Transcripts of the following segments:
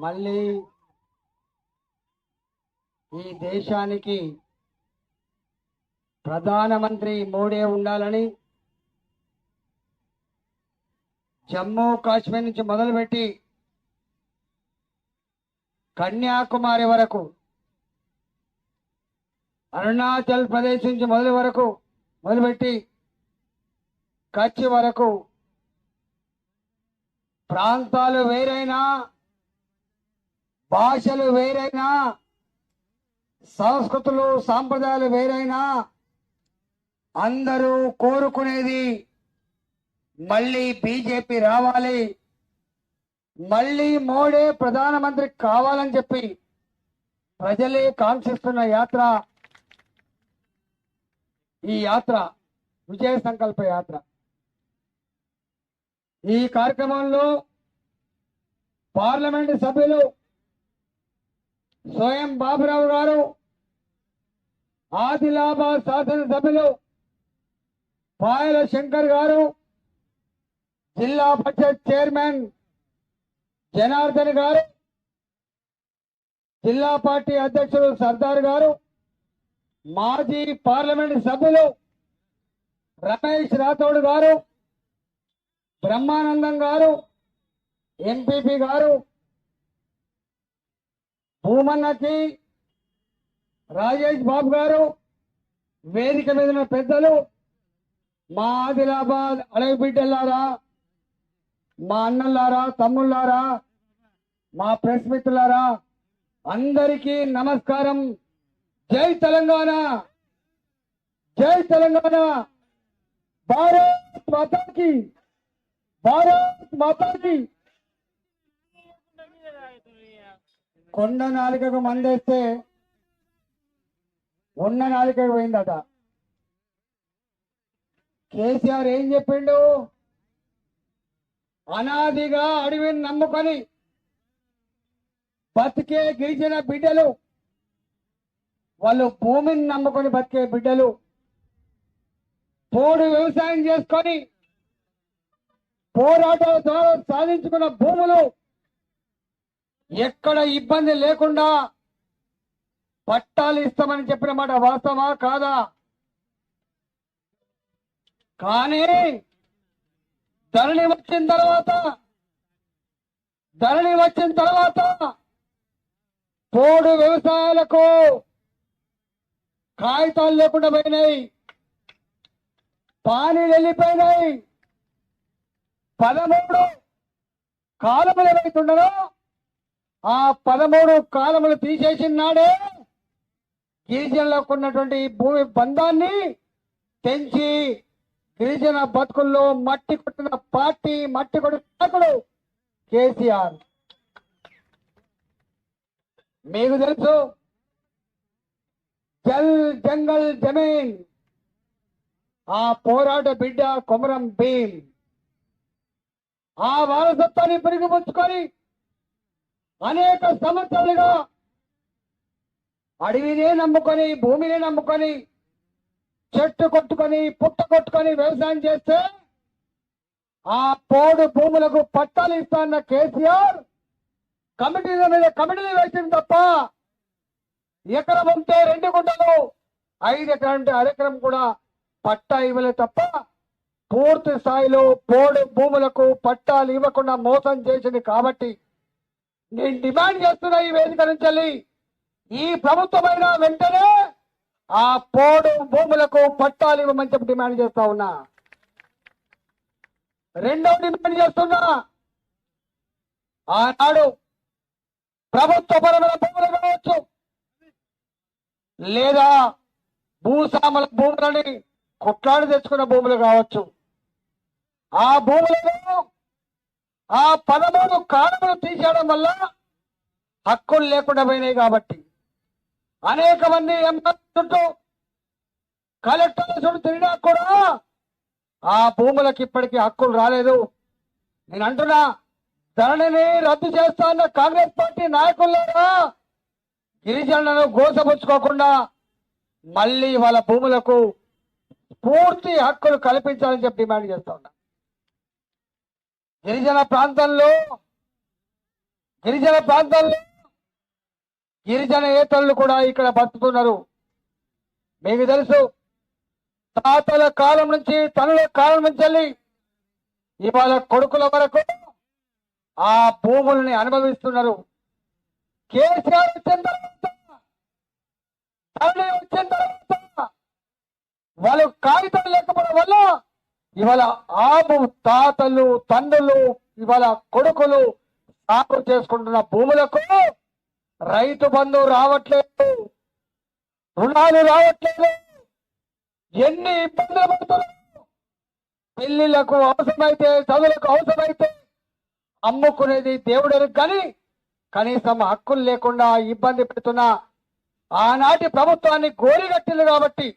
మళ్ళీ ఈ దేశానికి ప్రధానమంత్రి మోడీ ఉండాలని జమ్మూ కాశ్మీర్ నుంచి మొదలుపెట్టి కన్యాకుమారి వరకు, అరుణాచల్ ప్రదేశ్ నుంచి మొదలుపెట్టి కచ్ వరకు ప్రాంతాలు వేరైనా, భాషలు వేరైనా, సంస్కృతులు సాంప్రదాయాలు వేరైనా అందరూ కోరుకునేది మళ్ళీ బీజేపీ రావాలి, మళ్ళీ మోడీ ప్రధానమంత్రి కావాలని చెప్పి ప్రజలే కాంక్షిస్తున్న యాత్ర ఈ యాత్ర విజయ సంకల్ప యాత్ర. ఈ కార్యక్రమంలో పార్లమెంటు సభ్యులు స్వయం బాబురావు గారు, ఆదిలాబాద్ శాసనసభ్యులు పాయల శంకర్ గారు, జిల్లా పరిషత్ చైర్మన్ జనార్దన్ గారు, జిల్లా పార్టీ అధ్యక్షులు సర్దార్ గారు, మాజీ పార్లమెంటు సభ్యులు రమేష్ రాథోడ్ గారు, బ్రహ్మానందం గారు, ఎంపీపీ గారు, భూమన్నకి రాజేష్ బాబు గారు, వేదిక మీద ఉన్న పెద్దలు, మా ఆదిలాబాద్ అడవి బిడ్డలారా, మా అన్నలారా, తమ్ముళ్ళారా, మా ప్రెస్ మిత్రులారా, అందరికీ నమస్కారం. జై తెలంగాణ, జై తెలంగాణ, భారత్ మాతాకి, భారత్ మాతాకి. కొండ నాలికకు మందేస్తే ఉన్న నాలికకు పోయిందట. కేసీఆర్ ఏం చెప్పిండు? అనాదిగా అడవిని నమ్ముకొని బతికే గిరిజన బిడ్డలు, వాళ్ళు భూమిని నమ్ముకొని బతికే బిడ్డలు, పోడు వ్యవసాయం చేసుకొని పోరాటాల ద్వారా సాధించుకున్న భూములు ఎక్కడ ఇబ్బంది లేకుండా పట్టాలు ఇస్తామని చెప్పిన మాట వాస్తవమా కాదా? కానీ ధరణి వచ్చిన తర్వాత పోడు వ్యవసాయాలకు కాగితాలు లేకుండా పోయినాయి, పానీలు వెళ్ళిపోయినాయి. 13 కాలములు ఏవైతుండదో ఆ 13 కాలములు తీసేసిన నాడే గిరిజనులకు ఉన్నటువంటి భూమి బంధాన్ని పెంచి గిరిజన బతుకుల్లో మట్టి కొట్టిన పార్టీ, మట్టి కొట్టిన నాయకుడు కేసీఆర్. మీకు తెలుసు, జల్ జంగల్ జమీన్ ఆ పోరాట బిడ్డ కొమరం భీం. ఆ వారసత్వాన్ని పెరిగిపుచ్చుకొని అనేక సంవత్సరాలుగా అడవినే నమ్ముకొని, భూమిని నమ్ముకొని, చెట్టు కొట్టుకొని, పుట్ట కొట్టుకొని వ్యవసాయం చేస్తే ఆ పోడు భూములకు పట్టాలు ఇస్తాన్న కేసీఆర్ కమిటీల మీద కమిటీలు వేసింది తప్ప ఎకరం ఉంటే 2 గుంటలు, 5 ఎకరం ఉంటే అరెకరం కూడా పట్టా ఇవ్వలేదు తప్ప పూర్తి స్థాయిలో పోడు భూములకు పట్టాలు ఇవ్వకుండా మోసం చేసింది. కాబట్టి నేను డిమాండ్ చేస్తున్నా ఈ వేదిక నుంచి, ఈ ప్రభుత్వమైన వెంటనే ఆ పోడు భూములకు పట్టాలు ఇవ్వమని చెప్పి డిమాండ్ చేస్తా ఉన్నా. రెండవ డిమాండ్ చేస్తున్నా, ఆనాడు ప్రభుత్వపరమైన భూములు కావచ్చు లేదా భూస్వాముల భూములని కొట్లాడి తెచ్చుకున్న భూములు కావచ్చు, ఆ భూములను ఆ 13 కాలములు తీసేయడం వల్ల హక్కులు లేకుండా పోయినాయి. కాబట్టి అనేక మంది ఎంపీ చుట్టూ, కలెక్టర్ల చుట్టూ తిరిగినా కూడా ఆ భూములకు ఇప్పటికీ హక్కులు రాలేదు. నేను అంటున్నా, ధరణిని రద్దు చేస్తా అన్న కాంగ్రెస్ పార్టీ నాయకులారా, గిరిజనులను గోసపుచ్చుకోకుండా మళ్ళీ వాళ్ళ భూములకు పూర్తి హక్కులు కల్పించాలని చెప్పి డిమాండ్ చేస్తా ఉన్నా. గిరిజన ప్రాంతంలో గిరిజన ప్రాంతాల్లో గిరిజన ఏతరులు కూడా ఇక్కడ బతుకుతున్నారు. మీకు తెలుసు, తాతల కాలం నుంచి తనుల కాలం నుంచి ఇవాళ కొడుకుల వరకు ఆ భూముల్ని అనుభవిస్తున్నారు. కేసీఆర్ వచ్చిన తర్వాత, తల్లి వచ్చిన తర్వాత వాళ్ళు కాగితం లేకపోవడం వల్ల ఇవాళ తాతలు తండ్రులు ఇవాళ కొడుకులు సాగు చేసుకుంటున్న భూములకు రైతు బంధు రావట్లేదు, రుణాలు రావట్లేదు. ఎన్ని ఇబ్బందులు పడుతున్నారు. పెళ్లిళ్లకు అవసరమైతే, చదువులకు అవసరమైతే అమ్ముకునేది దేవుడు కానీ కనీసం హక్కులు లేకుండా ఇబ్బంది పెడుతున్న ఆనాటి ప్రభుత్వాన్ని గోరిగట్టింది. కాబట్టి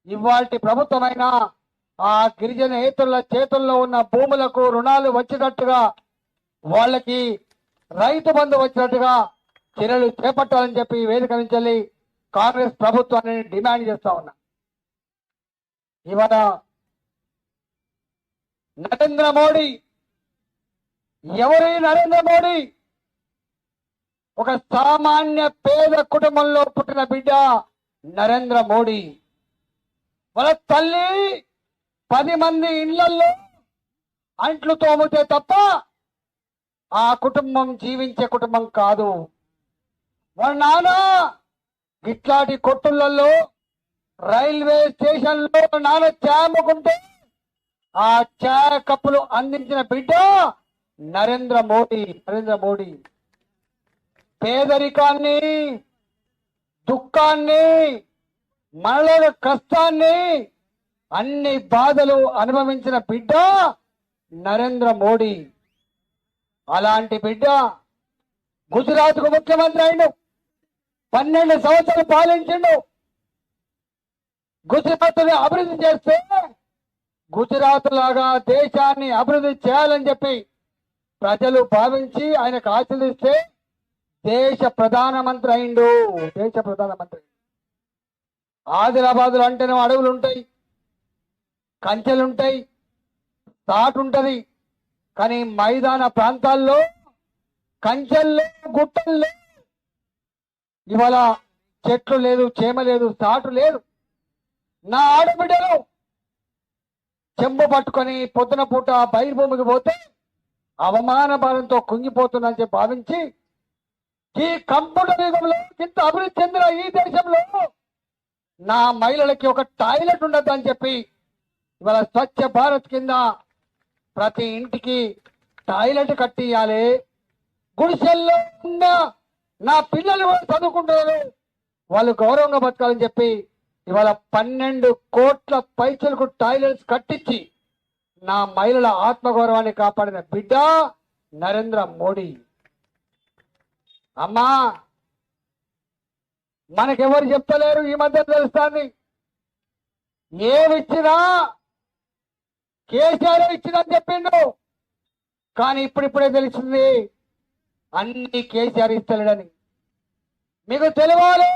ఇవాల్టి ప్రభుత్వమైనా ఆ గిరిజన ఏతరుల చేతుల్లో ఉన్న భూములకు రుణాలు వచ్చినట్టుగా, వాళ్ళకి రైతు బంధు వచ్చినట్టుగా చర్యలు చేపట్టాలని చెప్పి వేదిక నుంచి కాంగ్రెస్ ప్రభుత్వాన్ని డిమాండ్ చేస్తా ఉన్నా. ఇవాళ నరేంద్ర మోడీ, ఎవరి నరేంద్ర మోడీ? ఒక సామాన్య పేద కుటుంబంలో పుట్టిన బిడ్డ నరేంద్ర మోడీ. వాళ్ళ తల్లి 10 మంది ఇళ్లలో అంట్లు తోమితే తప్ప ఆ కుటుంబం జీవించే కుటుంబం కాదు. వాళ్ళ నాన్న ఇట్లాంటి కొట్టులలో, రైల్వే స్టేషన్లో నాన్న చాయ్ అమ్ముకుంటే ఆ చాయ్ కప్పులు అందించిన బిడ్డ నరేంద్ర మోడీ. నరేంద్ర మోడీ పేదరికాన్ని, దుఃఖాన్ని, మనలో కష్టాన్ని, అన్ని బాధలు అనుభవించిన బిడ్డ నరేంద్ర మోడీ. అలాంటి బిడ్డ గుజరాత్కు ముఖ్యమంత్రి అయిండు, 12 సంవత్సరాలు పాలించిండు. గుజరాత్ని అభివృద్ధి చేస్తే గుజరాత్ లాగా దేశాన్ని అభివృద్ధి చేయాలని చెప్పి ప్రజలు భావించి ఆయనకు ఆశీర్దిస్తే దేశ ప్రధానమంత్రి అయిండు. దేశ ప్రధానమంత్రి. ఆదిలాబాద్లో అంటేనే అడవులు ఉంటాయి, కంచెలుంటాయి, తాటు ఉంటది. కానీ మైదాన ప్రాంతాల్లో కంచెల్లో, గుట్టల్లో ఇవాళ చెట్లు లేదు, చేమ లేదు, తాటు లేదు. నా ఆడబిడ్డలు చెంబు పట్టుకొని పొద్దున పూట బహిర్భూమికి పోతే అవమాన భారంతో కుంగిపోతుందని చెప్పి భావించి ఈ కంప్యూటర్ యుగంలో ఇంత అభివృద్ధి చెందిన ఈ దేశంలో నా మహిళలకి ఒక టాయిలెట్ ఉండదు అని చెప్పి ఇవాళ స్వచ్ఛ భారత్ కింద ప్రతి ఇంటికి టాయిలెట్ కట్టియాలి. గుడిసెల్లో ఉన్న నా పిల్లలు కూడా చదువుకుంటున్నారు, వాళ్ళు గౌరవంగా బతకాలని చెప్పి ఇవాళ 12 కోట్ల పైసలకు టాయిలెట్స్ కట్టించి నా మహిళల ఆత్మగౌరవాన్ని కాపాడిన బిడ్డ నరేంద్ర మోడీ. అమ్మా, మనకెవరు చెప్తలేరు, ఈ మధ్య తెలుస్తాంది. ఏమిచ్చినా కేసీఆర్ ఇచ్చిందని చెప్పిండు, కానీ ఇప్పుడిప్పుడే తెలిసింది అన్ని కేసీఆర్ ఇస్తలేడని. మీకు తెలియాలి,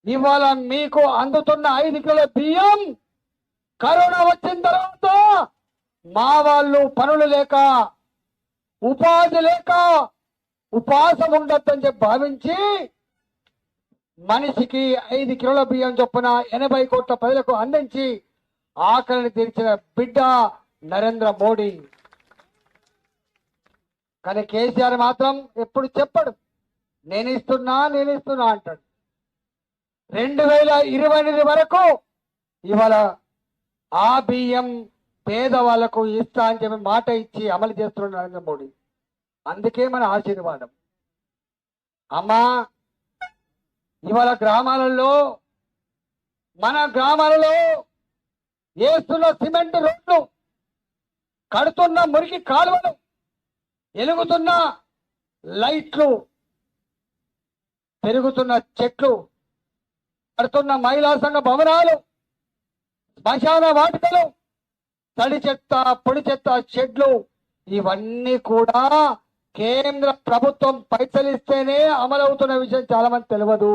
ఇవాళ మీకు అందుతున్న 5 కిలోల బియ్యం కరోనా వచ్చిన తర్వాత మా వాళ్ళు పనులు లేక, ఉపాధి లేక ఉపవాసం ఉండొద్దని చెప్పి భావించి మనిషికి 5 కిలోల బియ్యం చొప్పున 80 కోట్ల ప్రజలకు అందించి ఆకలిని తీర్చిన బిడ్డ నరేంద్ర మోడీ. కానీ కేసీఆర్ మాత్రం ఎప్పుడు చెప్పడు, నేను ఇస్తున్నా అంటాడు. 2028 వరకు ఇవాళ ఆ బియ్యం పేదవాళ్లకు ఇస్తా అని చెప్పి మాట ఇచ్చి అమలు చేస్తున్నాడు నరేంద్ర మోడీ. అందుకే మన ఆశీర్వాదం. అమ్మా, ఇవాళ గ్రామాలలో, మన గ్రామాలలో వేస్తున్న సిమెంట్ రోడ్లు, కడుతున్న మురికి కాలువలు, ఎలుగుతున్న లైట్లు, పెరుగుతున్న చెట్లు, కడుతున్న మహిళా సంఘ భవనాలు, శ్మశాన వాటికలు, తడి చెత్త, పొడి చెత్త షెడ్లు, ఇవన్నీ కూడా కేంద్ర ప్రభుత్వం పైసలు ఇస్తేనే అమలవుతున్న విషయం చాలా మంది తెలియదు.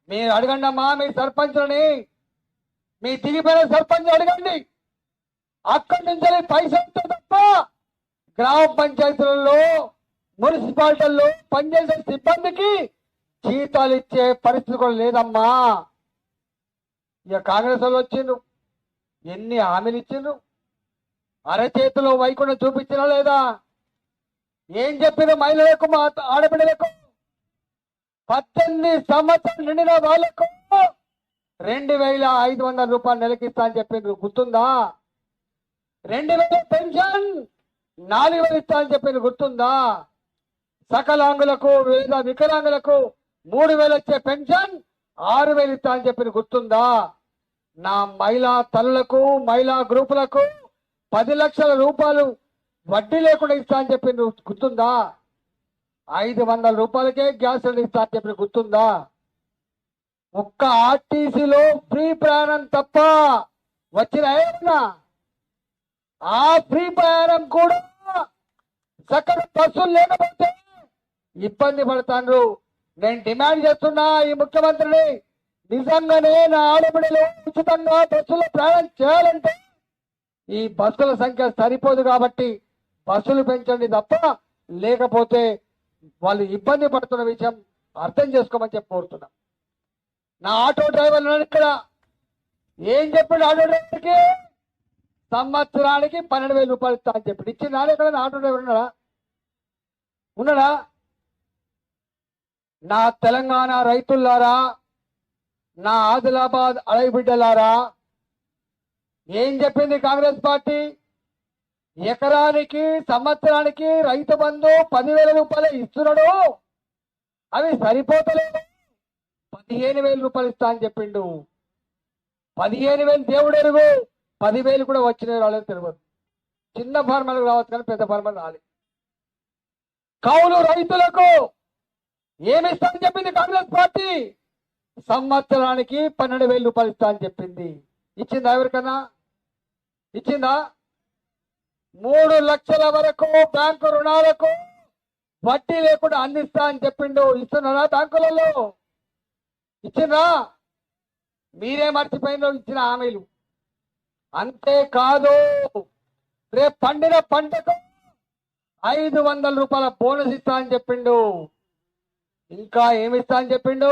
మీరు అడగండి అమ్మా, మీ సర్పంచ్లని, మీ దిగిపోయిన సర్పంచ్ అడగండి. అక్కడి నుంచి పైసలు తప్ప గ్రామ పంచాయతీలలో మున్సిపాలిటీల్లో పనిచేసే సిబ్బందికి జీతాలు ఇచ్చే పరిస్థితి కూడా లేదమ్మా. ఇక కాంగ్రెస్ వాళ్ళు వచ్చిండ్రు, ఎన్ని హామీలు ఇచ్చిండ్రు, అరచేతిలో వైకుంఠం చూపించినా లేదా? ఏం చెప్పిన మహిళలకు మా ఆడబిడ్డలకు 18 సంవత్సరాలు నిండిన వాళ్లకు 2500 రూపాయలు నెలకిస్తా అని చెప్పిండ్రు, గుర్తుందా? 2000 పెన్షన్ 4000 ఇస్తా అని చెప్పిండ్రు, గుర్తుందా? సకలాంగులకు లేదా వికలాంగులకు 3000 వచ్చే పెన్షన్ 6000 ఇస్తా అని చెప్పిండ్రు, గుర్తుందా? నా మహిళా తల్లులకు మహిళా గ్రూపులకు 10 లక్షల రూపాయలు వడ్డీ లేకుండా ఇస్తా అని చెప్పిండ్రు, గుర్తుందా? 500 రూపాయలకే గ్యాస్ సిలిండర్ ఇస్తా అని చెప్పిన, గుర్తుందా? ఒక్క ఆర్టీసీలో ఫ్రీ ప్రయాణం తప్ప వచ్చిన ఏమన్నా? ఆ ఫ్రీ ప్రయాణం కూడా చక్కగా బస్సులు లేకపోతే ఇబ్బంది పడతాండ్రు. నేను డిమాండ్ చేస్తున్నా ఈ ముఖ్యమంత్రిని, నిజంగానే నా ఆడబిడ్డలు ఉచితంగా బస్సులో ప్రయాణం చేయాలంటే ఈ బస్సుల సంఖ్య సరిపోదు కాబట్టి బస్సులు పెంచండి తప్ప, లేకపోతే వాళ్ళు ఇబ్బంది పడుతున్న విషయం అర్థం చేసుకోమని చెప్పి కోరుతున్నా. నా ఆటో డ్రైవర్ ఇక్కడ ఏం చెప్పాడు? ఆటో డ్రైవర్కి సంవత్సరానికి 12,000 రూపాయలు ఇస్తా అని చెప్పి ఇచ్చింది. నాడు ఎక్కడ ఆటో డ్రైవర్ ఉన్నాడా? నా తెలంగాణ రైతులారా, నా ఆదిలాబాద్ అడవిబిడ్డలారా, ఏం చెప్పింది కాంగ్రెస్ పార్టీ? ఎకరానికి సంవత్సరానికి రైతు బంధు 10,000 రూపాయలు ఇస్తున్నాడు, అవి సరిపోతలేదు, 15,000 రూపాయలు ఇస్తా అని చెప్పిండు. 15,000 దేవుడు ఎరుగు, 10,000 కూడా వచ్చిన రాలేదు తెలియదు. చిన్న ఫార్మర్లకు రావచ్చు కానీ పెద్ద ఫార్మర్ రాలేదు. కౌలు రైతులకు ఏమిస్తా అని చెప్పింది కాంగ్రెస్ పార్టీ? సంవత్సరానికి 12,000 రూపాయలు ఇస్తా అని చెప్పింది. ఇచ్చిందా? ఎవరికన్నా ఇచ్చిందా? 3 లక్షల వరకు బ్యాంకు రుణాలకు వడ్డీ లేకుండా అందిస్తా అని చెప్పిండు. ఇస్తున్నారా? బ్యాంకులలో ఇచ్చిందా? మీరే మర్చిపోయిందో ఇచ్చిన హామీలు. అంతేకాదు, రేపు పండిన పంటకు 500 రూపాయల బోనస్ ఇస్తా అని చెప్పిండు. ఇంకా ఏమిస్తా అని చెప్పిండు?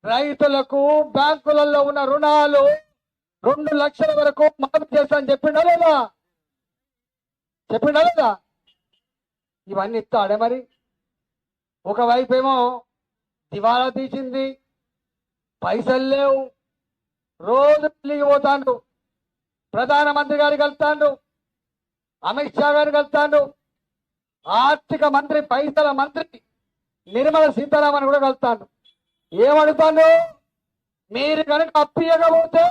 రైతులకు బ్యాంకులలో ఉన్న రుణాలు 2 లక్షల వరకు మాఫీ చేస్తా అని చెప్పిండా లేదా? ఇవన్నీ ఇస్తాడే మరి? ఒకవైపు ఏమో దివాలా తీసింది, పైసలు లేవు, రోజు ఢిల్లీకి పోతాండు, ప్రధానమంత్రి గారికి వెళ్తాండు, అమిత్ షా గారికి వెళ్తాండు, ఆర్థిక మంత్రి పైసల మంత్రి నిర్మలా సీతారామన్ కూడా వెళ్తాండు. ఏమడుగుతాను? మీరు కనుక అప్పియకపోతే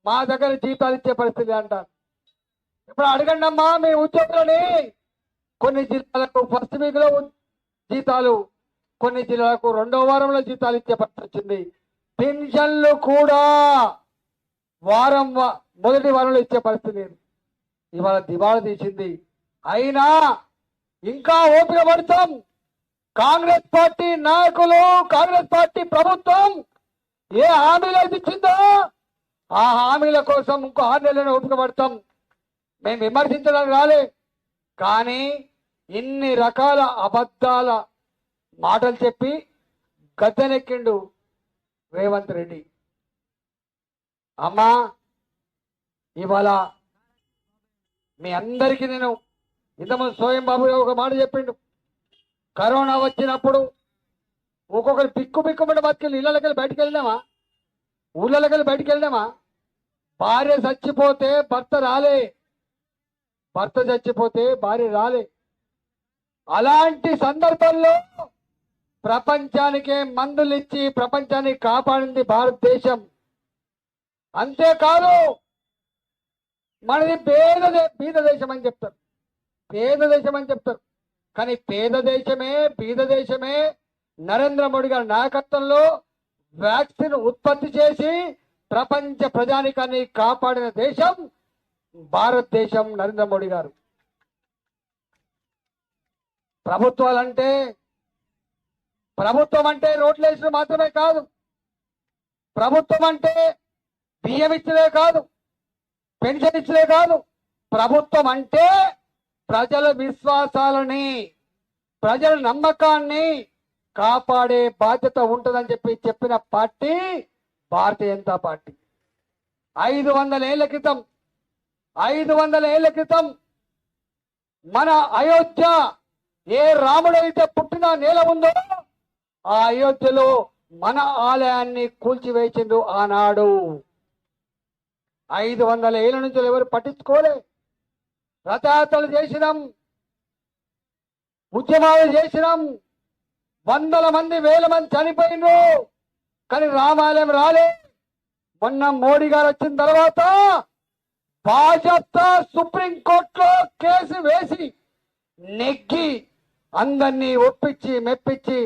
మా దగ్గర జీతాలు ఇచ్చే పరిస్థితి అంటారు. ఇప్పుడు అడగండి అమ్మా మీ ఉద్యోగులని. కొన్ని జిల్లాలకు ఫస్ట్ వీక్ లో జీతాలు, కొన్ని జిల్లాలకు 2వ వారంలో జీతాలు ఇచ్చే పరిస్థితి వచ్చింది. పెన్షన్లు కూడా మొదటి వారంలో ఇచ్చే పరిస్థితి లేదు. ఇవాళ దివాళా తీసింది. అయినా ఇంకా ఓపిక పడతాం. కాంగ్రెస్ పార్టీ నాయకులు, కాంగ్రెస్ పార్టీ ప్రభుత్వం ఏ హామీలు అయితే ఇచ్చిందో ఆ హామీల కోసం ఇంకో 6 నెలలను ఓపిక పడతాం. మేము విమర్శించడానికి రాలే, కానీ ఇన్ని రకాల అబద్ధాల మాటలు చెప్పి గద్దెనెక్కిండు రేవంత్ రెడ్డి. అమ్మా, ఇవాళ మీ అందరికీ నేను ఇంతకుముందు సోయం బాబు ఒక మాట చెప్పిండు. కరోనా వచ్చినప్పుడు ఒక్కొక్కరు పిక్కుమంటే బతికెళ్ళి ఇళ్ళకెళ్ళి బయటికి వెళ్ళినామా? ఊళ్ళకెళ్ళి బయటికి వెళ్ళినామా? భార్య చచ్చిపోతే భర్త రాలే, భర్త చచ్చిపోతే భార్య రాలే. అలాంటి సందర్భంలో ప్రపంచానికే మందులు ఇచ్చి ప్రపంచాన్ని కాపాడింది భారతదేశం. అంతేకాదు, మనది బీద దేశం అని చెప్తారు, పేద దేశం అని చెప్తారు. కానీ పేద దేశమే, బీద దేశమే నరేంద్ర మోడీ గారి నాయకత్వంలో వ్యాక్సిన్ ఉత్పత్తి చేసి ప్రపంచ ప్రజానికాన్ని కాపాడిన దేశం భారతదేశం. నరేంద్ర మోడీ గారు. ప్రభుత్వం అంటే రోడ్లు వేసిన మాత్రమే కాదు, ప్రభుత్వం అంటే బియ్యం ఇచ్చడే కాదు, పెన్షన్ ఇచ్చలే కాదు, ప్రభుత్వం అంటే ప్రజల విశ్వాసాలని, ప్రజల నమ్మకాన్ని కాపాడే బాధ్యత ఉంటుందని చెప్పిన పార్టీ భారతీయ జనతా పార్టీ. 500 ఏళ్ల క్రితం 500 ఏళ్ల క్రితం మన అయోధ్య ఏ రాముడైతే పుట్టిన నేల ఉందో ఆ అయోధ్యలో మన ఆలయాన్ని కూల్చివేసిండు ఆనాడు. 500 ఏళ్ల నుంచి ఎవరు పట్టించుకోలే. రథయాత్రలు చేసినాం, ఉద్యమాలు చేసినాం, వందల మంది వేల మంది చనిపోయినరు, కానీ రామాలయం రాలే. మొన్న మోడీ గారు వచ్చిన తర్వాత భాజపా సుప్రీంకోర్టులో కేసు వేసి నెగ్గి అందరినీ ఒప్పించి మెప్పించి